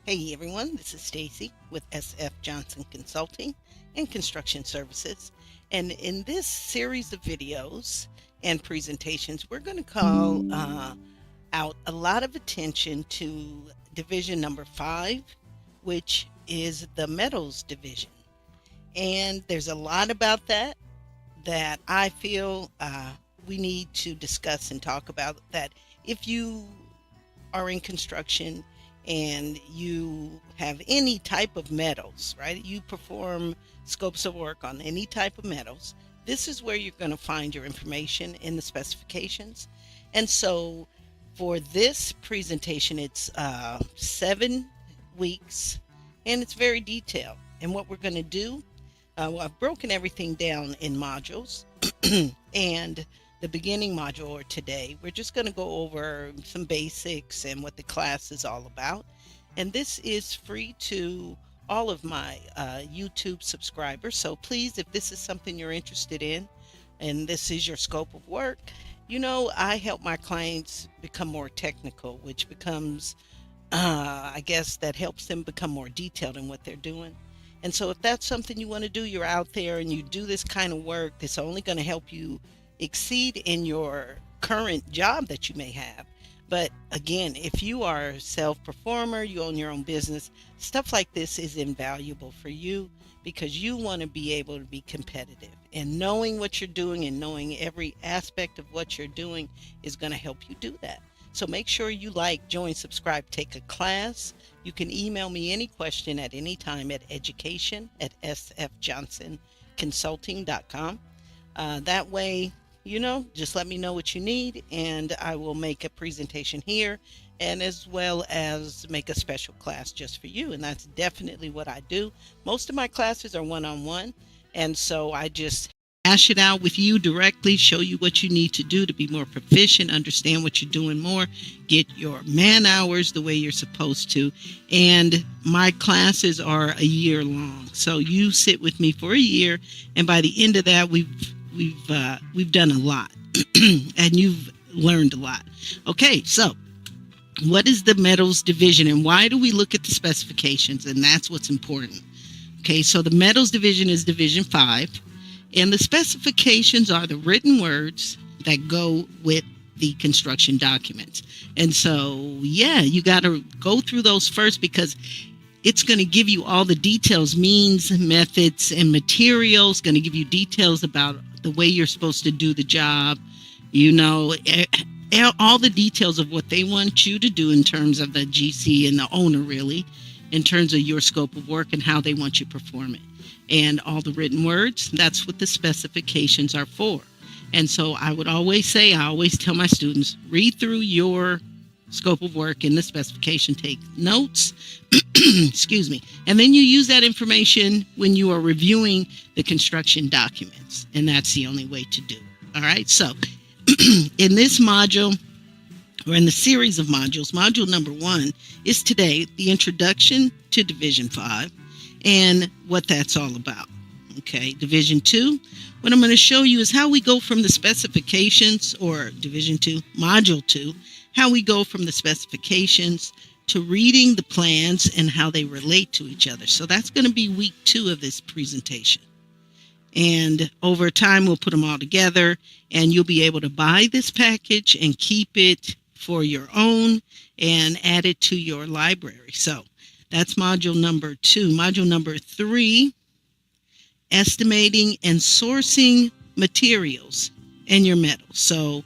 Hey everyone, this is Stacy with SF Johnson Consulting and Construction Services. And in this series of videos and presentations, we're going to call out a lot of attention to division number 5, which is the metals division. And there's a lot about that I feel we need to discuss and talk about. That if you are in construction and you have any type of metals, right? You perform scopes of work on any type of metals. This is where you're going to find your information in the specifications. And so for this presentation, it's 7 weeks and it's very detailed. And what we're going to do, well, I've broken everything down in modules. And the beginning module today, we're just going to go over some basics and what the class is all about. And this is free to all of my YouTube subscribers. So please, if this is something you're interested in and this is your scope of work, I help my clients become more technical, which becomes, I guess that helps them become more detailed in what they're doing. And so if that's something you want to do, you're out there and you do this kind of work, that's only going to help you exceed in your current job that you may have. But again, if you are a self-performer, you own your own business, stuff like this is invaluable for you because you want to be able to be competitive. And knowing what you're doing and knowing every aspect of what you're doing is going to help you do that. So make sure you join, subscribe, take a class. You can email me any question at any time at education@sfjohnsonconsulting.com. That way, just let me know what you need and I will make a presentation here and as well as make a special class just for you. And that's definitely what I do. Most of my classes are one-on-one. And so I just hash it out with you directly, show you what you need to do to be more proficient, understand what you're doing more, get your man hours the way you're supposed to. And my classes are a year long. So you sit with me for a year. And by the end of that, we've done a lot and you've learned a lot. Okay, so what is the metals division and why do we look at the specifications? And that's what's important. Okay, so the metals division is division 5 and the specifications are the written words that go with the construction documents. And so, you got to go through those first because it's going to give you all the details, means, methods, and materials, going to give you details about the way you're supposed to do the job, all the details of what they want you to do in terms of the GC and the owner, really, in terms of your scope of work and how they want you to perform it. And all the written words, that's what the specifications are for. And so I always tell my students, read through your scope of work in the specification, take notes, excuse me, and then you use that information when you are reviewing the construction documents, and that's the only way to do it. All right, so in this module, or in the series of modules, module number 1 is today, the introduction to Division 5 and what that's all about. Okay, Division 2, what I'm going to show you is how we go from the specifications, or Division 2, Module 2, how we go from the specifications to reading the plans and how they relate to each other. So that's going to be week 2 of this presentation. And over time, we'll put them all together and you'll be able to buy this package and keep it for your own and add it to your library. So that's module number 2. Module number 3, estimating and sourcing materials and your metals. So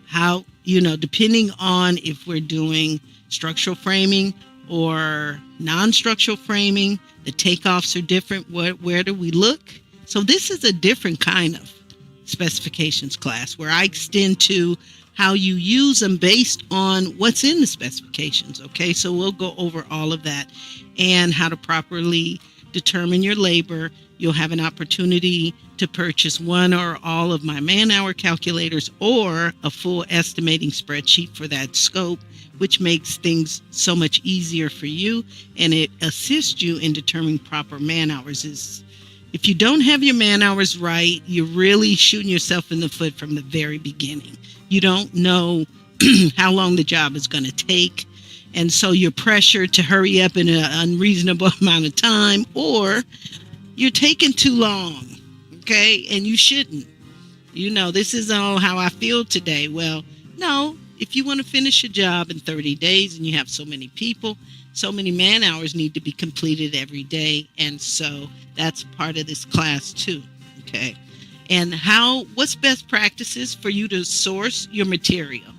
how, depending on if we're doing structural framing or non-structural framing, the takeoffs are different. Where do we look? So this is a different kind of specifications class where I extend to how you use them based on what's in the specifications. Okay, so we'll go over all of that and how to properly determine your labor. You'll have an opportunity to purchase one or all of my man-hour calculators or a full estimating spreadsheet for that scope, which makes things so much easier for you, and it assists you in determining proper man-hours. If you don't have your man-hours right, you're really shooting yourself in the foot from the very beginning. You don't know how long the job is going to take, And so you're pressured to hurry up in an unreasonable amount of time, or you're taking too long, okay? And you shouldn't. This is all how I feel today. Well, no, if you want to finish a job in 30 days and you have so many people, so many man hours need to be completed every day. And so that's part of this class too, okay? And what's best practices for you to source your material?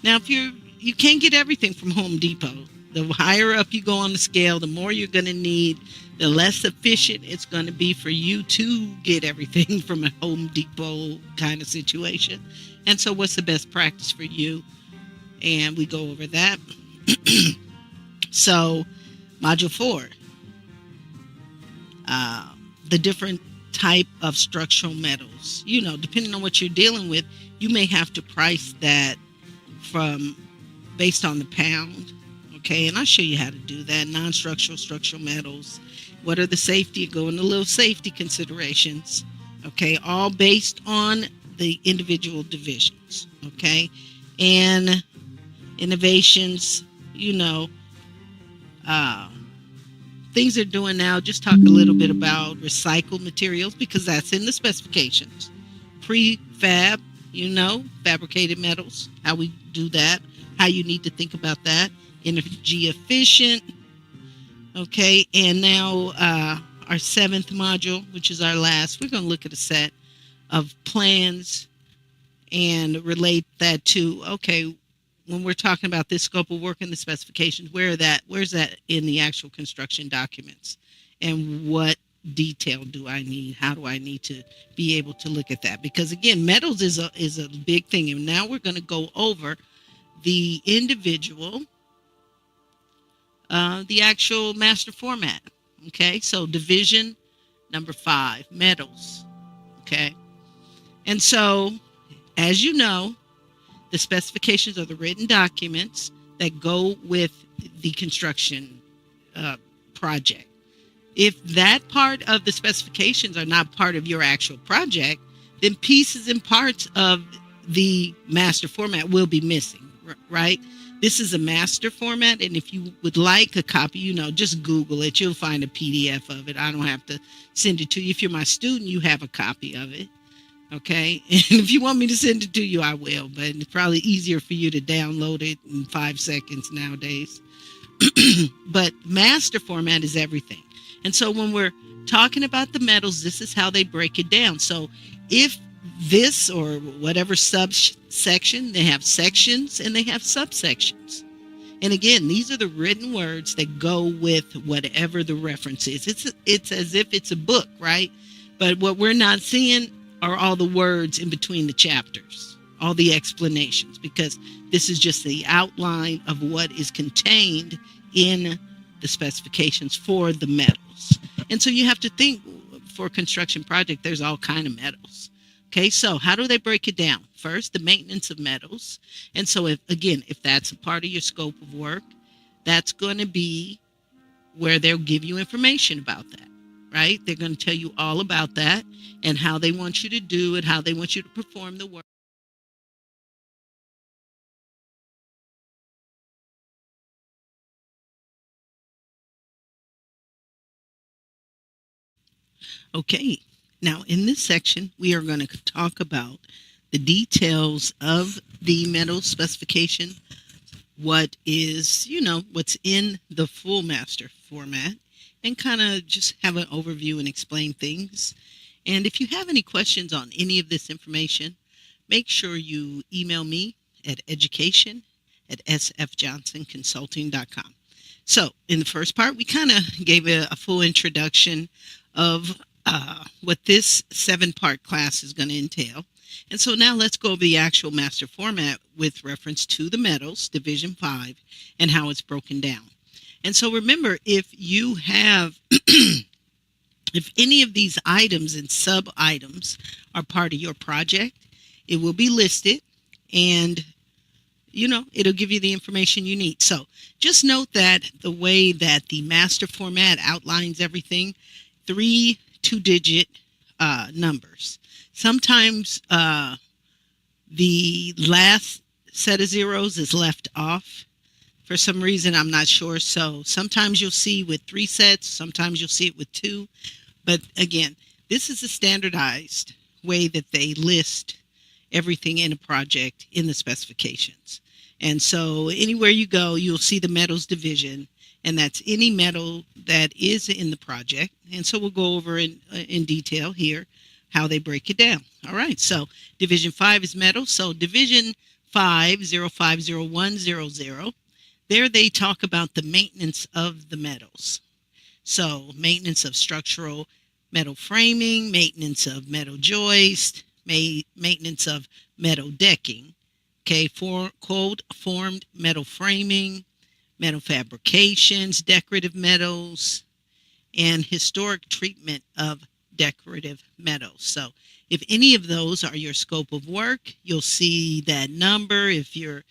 Now, if you can't get everything from Home Depot. The higher up you go on the scale, the more you're going to need, the less efficient it's going to be for you to get everything from a Home Depot kind of situation. And so what's the best practice for you? And we go over that. So, Module 4, the different type of structural metals. Depending on what you're dealing with, you may have to price that based on the pound. Okay, and I'll show you how to do that. Non-structural, structural metals. What are the safety? Go into little safety considerations. Okay, all based on the individual divisions. Okay, and innovations, things they're doing now. Just talk a little bit about recycled materials because that's in the specifications. Prefab, fabricated metals, how we do that, how you need to think about that. Energy efficient. Okay, and now our 7th module, which is our last, we're going to look at a set of plans and relate that to, okay, when we're talking about this scope of work and the specifications, where's that in the actual construction documents? And what detail do I need? How do I need to be able to look at that? Because again, metals is a big thing. And now we're going to go over the individual the actual master format. Okay, so division number 5, metals. Okay, and so as you know, the specifications are the written documents that go with the construction project. If that part of the specifications are not part of your actual project, then pieces and parts of the master format will be missing, right? This is a master format, and if you would like a copy, just Google it. You'll find a PDF of it. I don't have to send it to you. If you're my student, you have a copy of it, okay? And if you want me to send it to you, I will, but it's probably easier for you to download it in 5 seconds nowadays. But master format is everything. And so when we're talking about the metals, this is how they break it down. So if this or whatever subsection, they have sections and they have subsections. And again, these are the written words that go with whatever the reference is. It's as if it's a book, right? But what we're not seeing are all the words in between the chapters, all the explanations, because this is just the outline of what is contained in the specifications for the metals. And so you have to think, for a construction project, there's all kind of metals. Okay, so how do they break it down? First, the maintenance of metals. And so if that's a part of your scope of work, that's going to be where they'll give you information about that, right? They're going to tell you all about that and how they want you to do it, how they want you to perform the work. Okay, now in this section, we are going to talk about the details of the metal specification, what is, what's in the full master format, and kind of just have an overview and explain things. And if you have any questions on any of this information, make sure you email me at education@sfjohnsonconsulting.com. So in the first part, we kind of gave a full introduction of what this 7-part class is going to entail. And so now let's go over the actual master format with reference to the metals, Division 5, and how it's broken down. And so remember, if you have, if any of these items and sub-items are part of your project, it will be listed and, it'll give you the information you need. So just note that the way that the master format outlines everything, 3 2-digit numbers. Sometimes the last set of zeros is left off. For some reason, I'm not sure. So sometimes you'll see with 3 sets, sometimes you'll see it with 2. But again, this is a standardized way that they list everything in a project in the specifications. And so anywhere you go, you'll see the metals division, and that's any metal that is in the project. And so we'll go over in detail here how they break it down. All right, so Division 5 is metals. So Division 5, 050100, there they talk about the maintenance of the metals. So maintenance of structural metal framing, maintenance of metal joist, maintenance of metal decking, okay, for cold formed metal framing, metal fabrications, decorative metals, and historic treatment of decorative metals. So if any of those are your scope of work, you'll see that number. If you're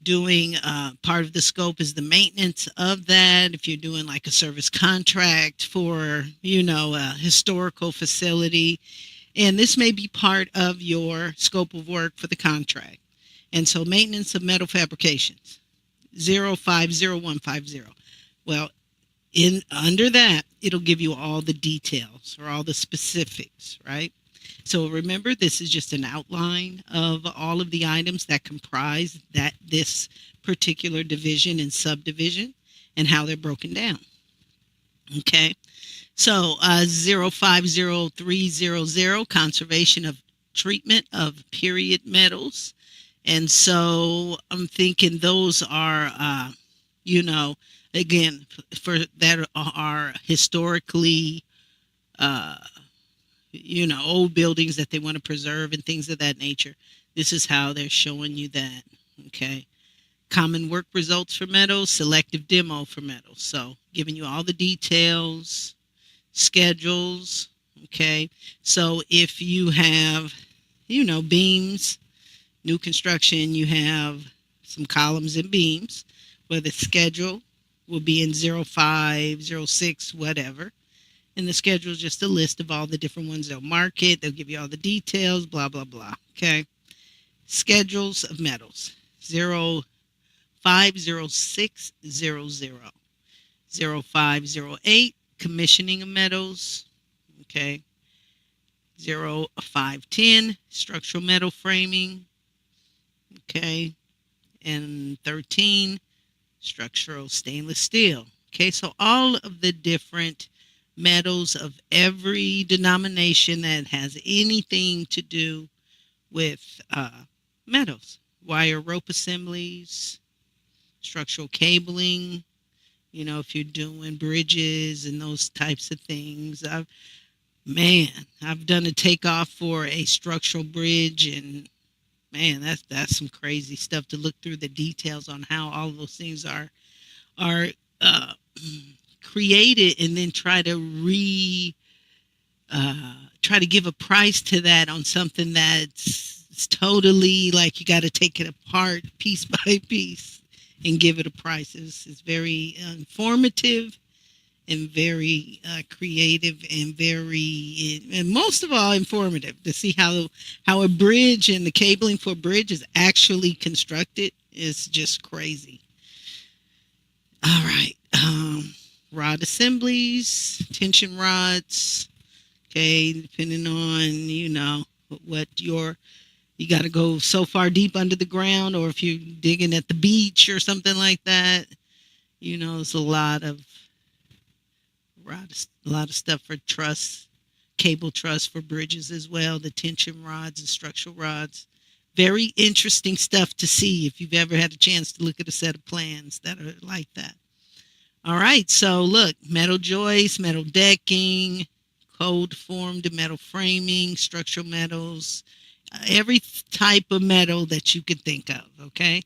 doing part of the scope is the maintenance of that. If you're doing like a service contract for, a historical facility, and this may be part of your scope of work for the contract. And so maintenance of metal fabrications, 050150. Well, under that, it'll give you all the details or all the specifics, right? So remember, this is just an outline of all of the items that comprise this particular division and subdivision and how they're broken down. Okay, so 050300, conservation of treatment of period metals. And so I'm thinking those are, again, for that are historically, old buildings that they want to preserve and things of that nature. This is how they're showing you that. Okay. Common work results for metals, selective demo for metals. So giving you all the details, schedules. Okay. So if you have, beams, new construction, you have some columns and beams where the schedule will be in 05, 06, whatever. And the schedule is just a list of all the different ones they'll mark it. They'll give you all the details, blah, blah, blah. Okay. Schedules of metals. 050600. 0508, commissioning of metals. Okay. 0510, structural metal framing. Okay. And 13, structural stainless steel. Okay. So all of the different metals of every denomination that has anything to do with metals, wire rope assemblies, structural cabling, if you're doing bridges and those types of things. I've done a takeoff for a structural bridge, and man, that's some crazy stuff to look through the details on how all of those things are created, and then try to give a price to that on something that's totally like you got to take it apart piece by piece and give it a price. It's very informative and very creative and most of all informative to see how a bridge and the cabling for a bridge is actually constructed. Is just crazy. All right. Rod assemblies, tension rods. Okay, depending on, what you got to go so far deep under the ground, or if you're digging at the beach or something like that, there's a lot of stuff for truss, cable truss for bridges as well, the tension rods and structural rods. Very interesting stuff to see if you've ever had a chance to look at a set of plans that are like that. All right, so look, metal joists, metal decking, cold formed metal framing, structural metals, every type of metal that you could think of, okay,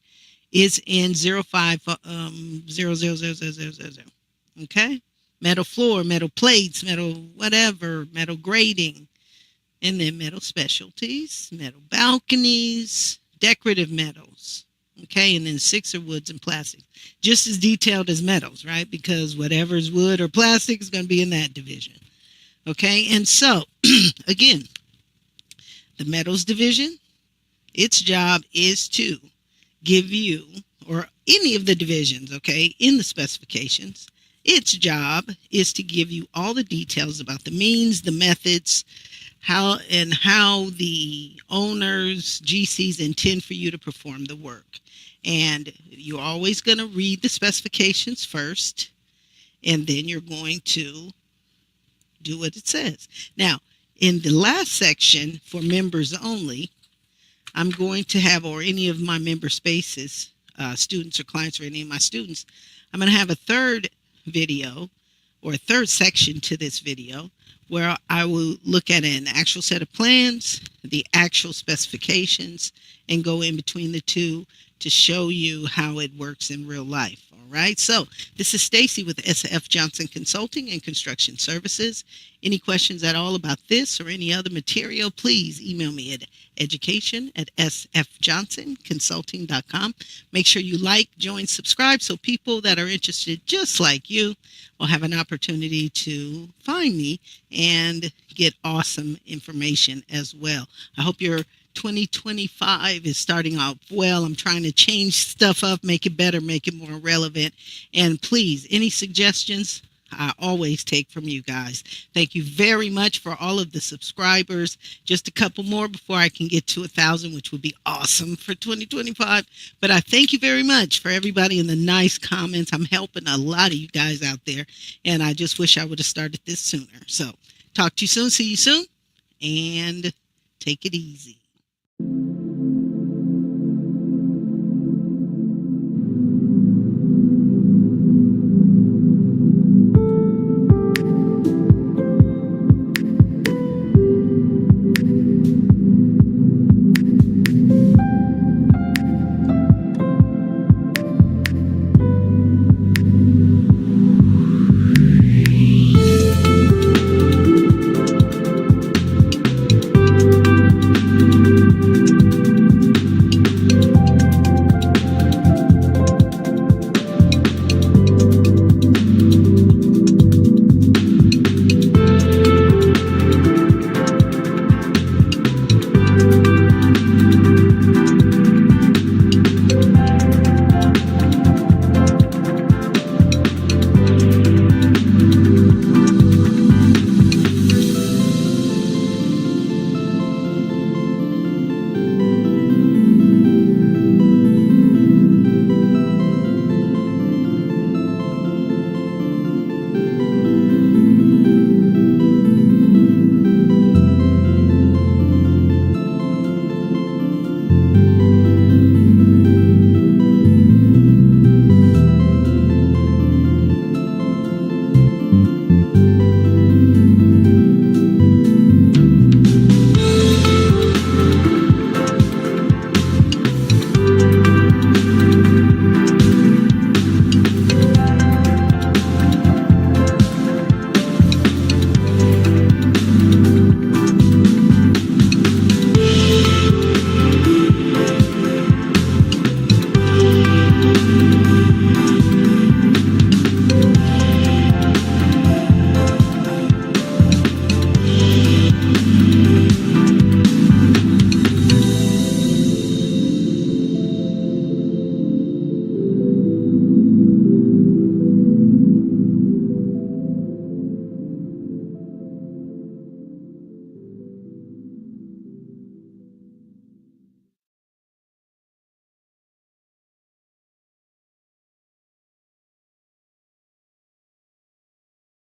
is in 05000000. Okay, metal floor, metal plates, metal whatever, metal grating, and then metal specialties, metal balconies, decorative metals. Okay, and then 6 are woods and plastics. Just as detailed as metals, right? Because whatever's wood or plastic is going to be in that division. Okay, and so, again, the metals division, its job is to give you, or any of the divisions, okay, in the specifications, its job is to give you all the details about the means, the methods, how the owners, GCs intend for you to perform the work. And you're always going to read the specifications first, and then you're going to do what it says. Now, in the last section for members only, I'm going to have, or any of my member spaces, students or clients or any of my students, I'm going to have a third video or a third section to this video where I will look at an actual set of plans, the actual specifications, and go in between the two to show you how it works in real life. All right. So this is Stacy with SF Johnson Consulting and Construction Services. Any questions at all about this or any other material, please email me at education@sfjohnsonconsulting.com. Make sure you like, join, subscribe so people that are interested just like you will have an opportunity to find me and get awesome information as well. I hope your 2025 is starting out well. I'm trying to change stuff up, make it better, make it more relevant. And please, any suggestions, I always take from you guys. Thank you very much for all of the subscribers. Just a couple more before I can get to 1,000, which would be awesome for 2025. But I thank you very much for everybody in the nice comments. I'm helping a lot of you guys out there, and I just wish I would have started this sooner. So talk to you soon. See you soon, and take it easy.